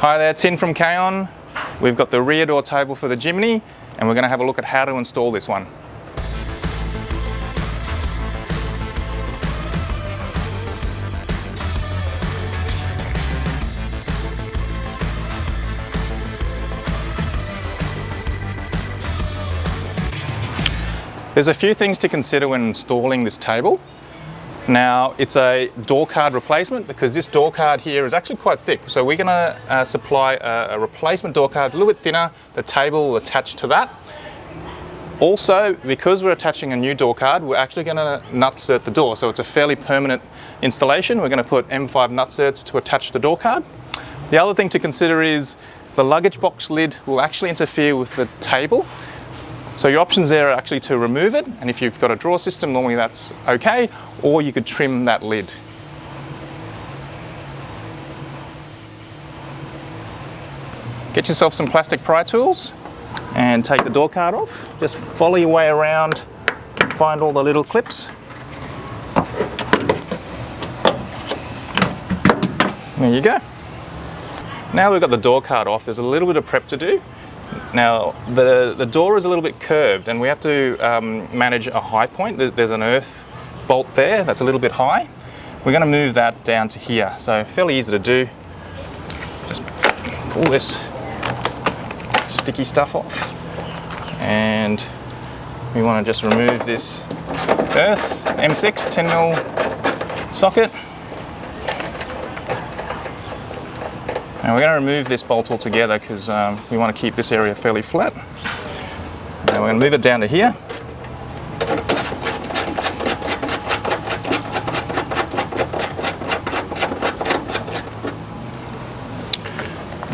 Hi there, Tin from K-On. We've got the rear door table for the Jimny, and we're going to have a look at how to install this one. There's a few things to consider when installing this table. Now, it's a door card replacement because this door card here is actually quite thick. So we're going to supply a replacement door card, a little bit thinner. The table will attach to that. Also, because we're attaching a new door card, we're actually going to nutsert the door. So it's a fairly permanent installation. We're going to put M5 nutserts to attach the door card. The other thing to consider is the luggage box lid will actually interfere with the table. So your options there are actually to remove it, and if you've got a drawer system, normally that's okay, or you could trim that lid. Get yourself some plastic pry tools and take the door card off. Just follow your way around, find all the little clips. There you go. Now we've got the door card off, there's a little bit of prep to do. Now, the door is a little bit curved and we have to manage a high point. There's an earth bolt there that's a little bit high. We're going to move that down to here. So fairly easy to do. Just pull this sticky stuff off. And we want to just remove this earth, M6 10mm socket. Now we're going to remove this bolt altogether because we want to keep this area fairly flat. Now we're going to move it down to here.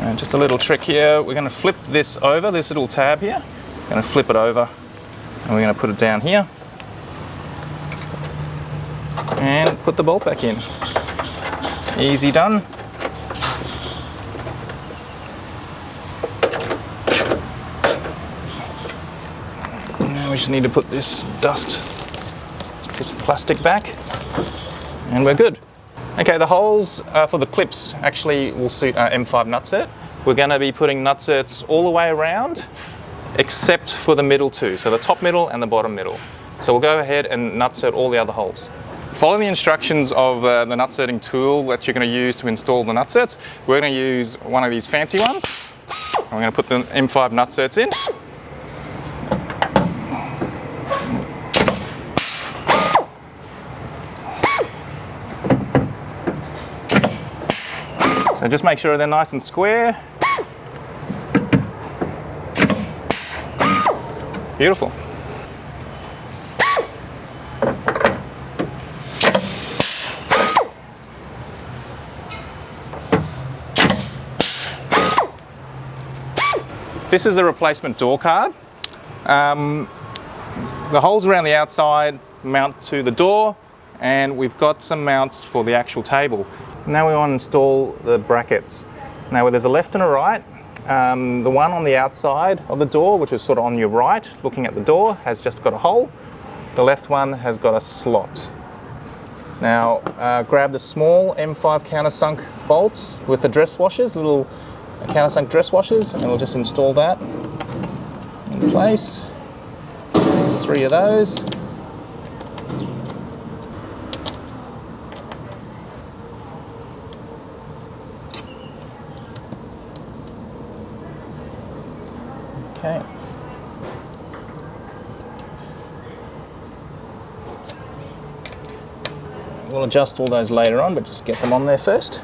And just a little trick here, we're going to flip this over, this little tab here. We're going to flip it over and we're going to put it down here. And put the bolt back in. Easy done. We just need to put this plastic back, and we're good. Okay, the holes for the clips actually will suit our M5 nutsert. We're going to be putting nutserts all the way around, except for the middle two, so the top middle and the bottom middle. So we'll go ahead and nutsert all the other holes. Follow the instructions of the nutserting tool that you're going to use to install the nutserts. We're going to use one of these fancy ones. I'm going to put the M5 nutserts in. So just make sure they're nice and square. Beautiful. This is the replacement door card. The holes around the outside mount to the door, and we've got some mounts for the actual table. Now we want to install the brackets. Now there's a left and a right. The one on the outside of the door, which is sort of on your right, looking at the door, has just got a hole. The left one has got a slot. Now grab the small M5 countersunk bolts with the dress washers, little countersunk dress washers, and we'll just install that in place. There's 3 of those. Okay. We'll adjust all those later on, but just get them on there first.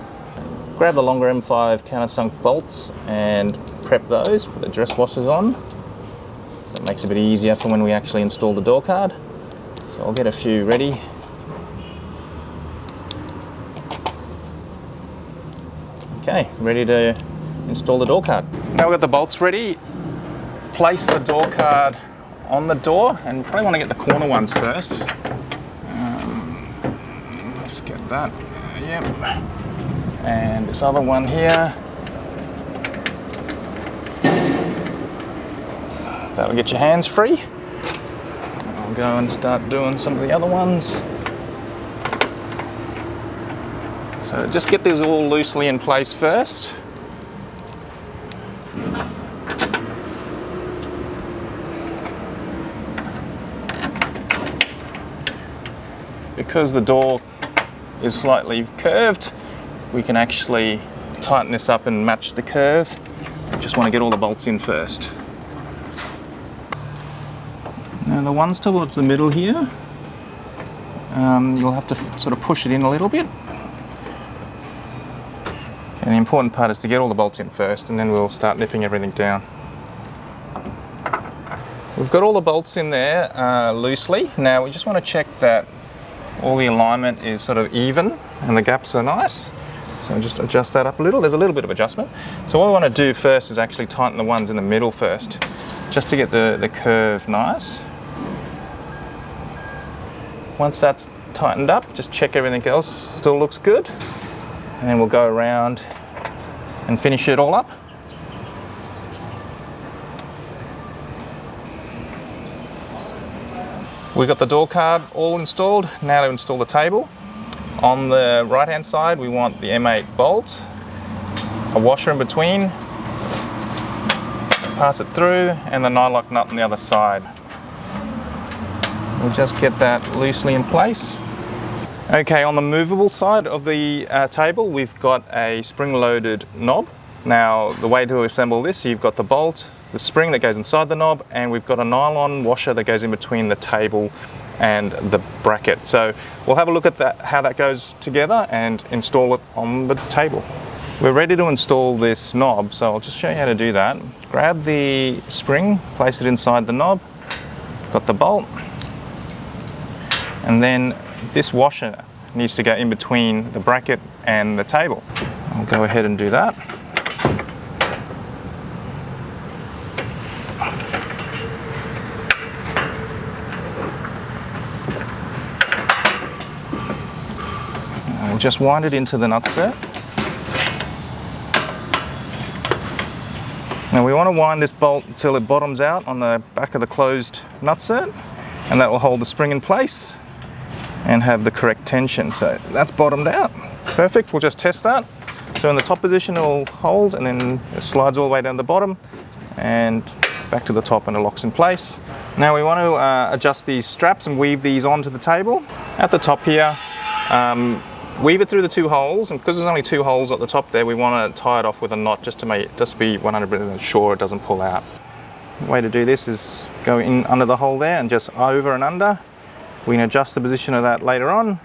Grab the longer M5 countersunk bolts and prep those, put the dress washers on. So it makes it a bit easier for when we actually install the door card. So I'll get a few ready. Okay, ready to install the door card. Now we've got the bolts ready. Place the door card on the door, and you probably want to get the corner ones first. Just get that. Yep. And this other one here. That'll get your hands free. I'll go and start doing some of the other ones. So just get these all loosely in place first. because the door is slightly curved, we can actually tighten this up and match the curve. I just want to get all the bolts in first. Now the ones towards the middle here, you'll have to sort of push it in a little bit. And the important part is to get all the bolts in first, and then we'll start nipping everything down. We've got all the bolts in there loosely. Now we just want to check that all the alignment is sort of even and the gaps are nice. So just adjust that up a little. There's a little bit of adjustment. So what we want to do first is actually tighten the ones in the middle first, just to get the curve nice. Once that's tightened up, just check everything else still looks good. And then we'll go around and finish it all up. We've got the door card all installed. Now to install the table. On the right hand side we want the M8 bolt, a washer in between, pass it through, and the nylock nut on the other side. We'll just get that loosely in place. Okay, on the movable side of the table we've got a spring-loaded knob. Now the way to assemble this, you've got the bolt, the spring that goes inside the knob, and we've got a nylon washer that goes in between the table and the bracket. So we'll have a look at that, how that goes together, and install it on the table. We're ready to install this knob, so I'll just show you how to do that. Grab the spring, place it inside the knob, got the bolt, and then this washer needs to go in between the bracket and the table. I'll go ahead and do that. I'll just wind it into the nutset. Now we want to wind this bolt until it bottoms out on the back of the closed nutset, and that will hold the spring in place and have the correct tension. So that's bottomed out. Perfect, we'll just test that. So in the top position it will hold, and then it slides all the way down the bottom and back to the top, and it locks in place. Now we want to adjust these straps and weave these onto the table. At the top here, weave it through the two holes, and because there's only two holes at the top there, we want to tie it off with a knot just to be 100% sure it doesn't pull out. The way to do this is go in under the hole there and just over and under. We can adjust the position of that later on.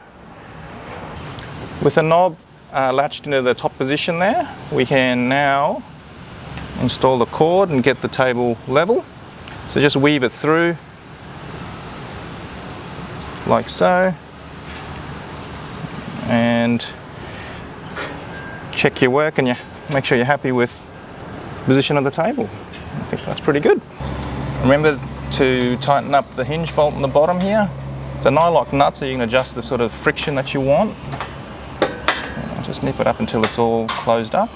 With the knob latched into the top position there, we can now install the cord and get the table level. So just weave it through like so, and check your work and you make sure you're happy with the position of the table. I think that's pretty good. Remember to tighten up the hinge bolt on the bottom here. It's a nylock nut, so you can adjust the sort of friction that you want. Just nip it up until it's all closed up.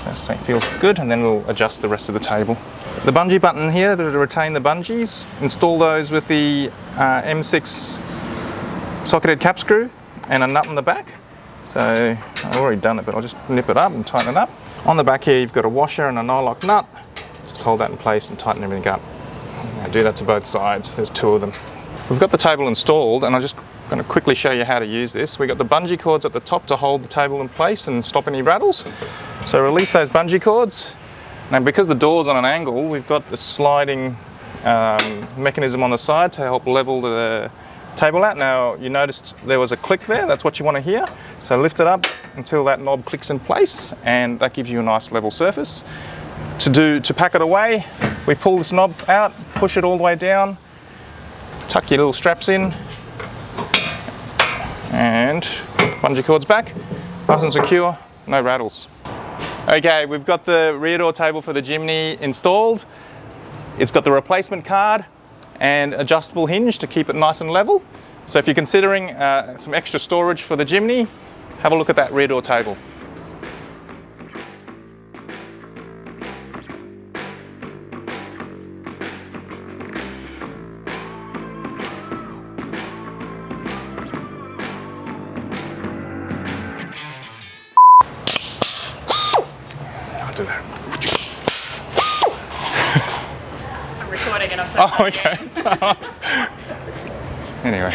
That feels good, and then we'll adjust the rest of the table. The bungee button here to retain the bungees, install those with the M6 socketed cap screw and a nut on the back. So I've already done it, but I'll just nip it up and tighten it up. On the back here you've got a washer and a nylock nut. Just hold that in place and tighten everything up. Now do that to both sides, there's two of them. We've got the table installed, and I'm just going to quickly show you how to use this. We've got the bungee cords at the top to hold the table in place and stop any rattles. So release those bungee cords. Now because the door's on an angle, we've got the sliding mechanism on the side to help level the table out. Now you noticed there was a click there, that's what you want to hear. So lift it up until that knob clicks in place, and that gives you a nice level surface. To pack it away, we pull this knob out, push it all the way down, tuck your little straps in, and bungee cords back, nice and secure, no rattles. Okay, we've got the rear door table for the Jimny installed. It's got the replacement card and adjustable hinge to keep it nice and level. So if you're considering some extra storage for the Jimny, have a look at that rear door table. I'll do that. I'm recording and I'm so Oh, okay. Anyway.